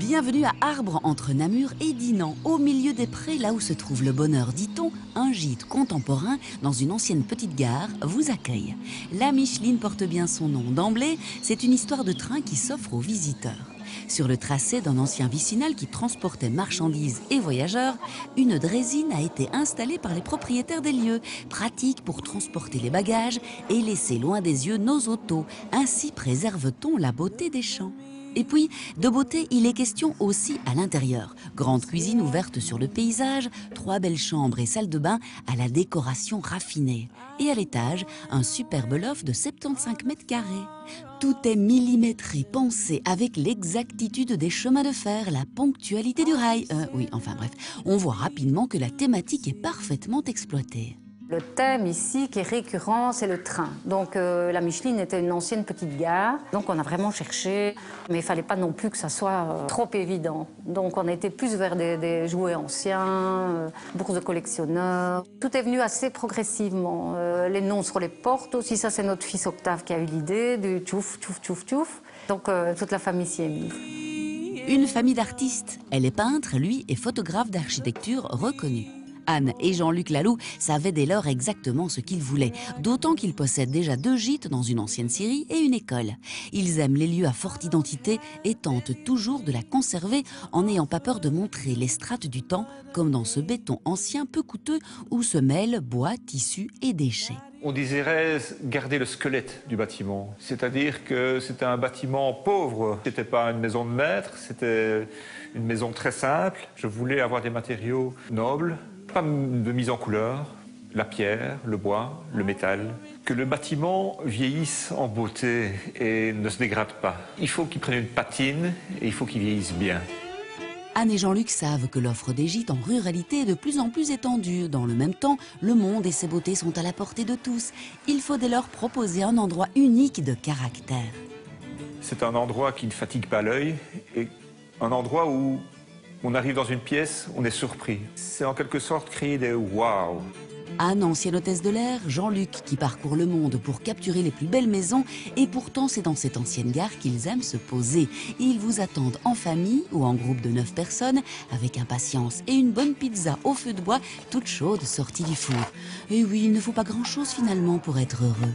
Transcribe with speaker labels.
Speaker 1: Bienvenue à Arbre, entre Namur et Dinan, au milieu des prés, là où se trouve le bonheur, dit-on. Un gîte contemporain dans une ancienne petite gare vous accueille. La Micheline porte bien son nom. D'emblée, c'est une histoire de train qui s'offre aux visiteurs. Sur le tracé d'un ancien vicinal qui transportait marchandises et voyageurs, une draisine a été installée par les propriétaires des lieux, pratique pour transporter les bagages et laisser loin des yeux nos autos. Ainsi préserve-t-on la beauté des champs. Et puis, de beauté, il est question aussi à l'intérieur. Grande cuisine ouverte sur le paysage, 3 belles chambres et salles de bain à la décoration raffinée. Et à l'étage, un superbe loft de 75 mètres carrés. Tout est millimétré, pensé avec l'exactitude des chemins de fer, la ponctualité du rail. Oui, enfin bref, on voit rapidement que la thématique est parfaitement exploitée.
Speaker 2: Le thème ici qui est récurrent, c'est le train. Donc la Micheline était une ancienne petite gare, donc on a vraiment cherché, mais il ne fallait pas non plus que ça soit trop évident. Donc on était plus vers des jouets anciens, bourses de collectionneurs. Tout est venu assez progressivement. Les noms sur les portes aussi, ça c'est notre fils Octave qui a eu l'idée du tchouf, tchouf, tchouf, tchouf. Donc toute la famille s'y est mise.
Speaker 1: Une famille d'artistes. Elle est peintre, lui est photographe d'architecture reconnu. Anne et Jean-Luc Laloux savaient dès lors exactement ce qu'ils voulaient, d'autant qu'ils possèdent déjà 2 gîtes dans une ancienne scierie et une école. Ils aiment les lieux à forte identité et tentent toujours de la conserver en n'ayant pas peur de montrer les strates du temps, comme dans ce béton ancien peu coûteux où se mêlent bois, tissus et déchets.
Speaker 3: On désirait garder le squelette du bâtiment, c'est-à-dire que c'était un bâtiment pauvre. C'était pas une maison de maître, c'était une maison très simple. Je voulais avoir des matériaux nobles, pas de mise en couleur, la pierre, le bois, le métal. Que le bâtiment vieillisse en beauté et ne se dégrade pas. Il faut qu'il prenne une patine et il faut qu'il vieillisse bien.
Speaker 1: Anne et Jean-Luc savent que l'offre des gîtes en ruralité est de plus en plus étendue. Dans le même temps, le monde et ses beautés sont à la portée de tous. Il faut dès lors proposer un endroit unique de caractère.
Speaker 3: C'est un endroit qui ne fatigue pas l'œil et un endroit où on arrive dans une pièce, on est surpris. C'est en quelque sorte créer des waouh.
Speaker 1: Anne, ancienne hôtesse de l'air, Jean-Luc qui parcourt le monde pour capturer les plus belles maisons, et pourtant c'est dans cette ancienne gare qu'ils aiment se poser. Ils vous attendent en famille ou en groupe de 9 personnes, avec impatience et une bonne pizza au feu de bois, toute chaude sortie du four. Et oui, il ne faut pas grand-chose finalement pour être heureux.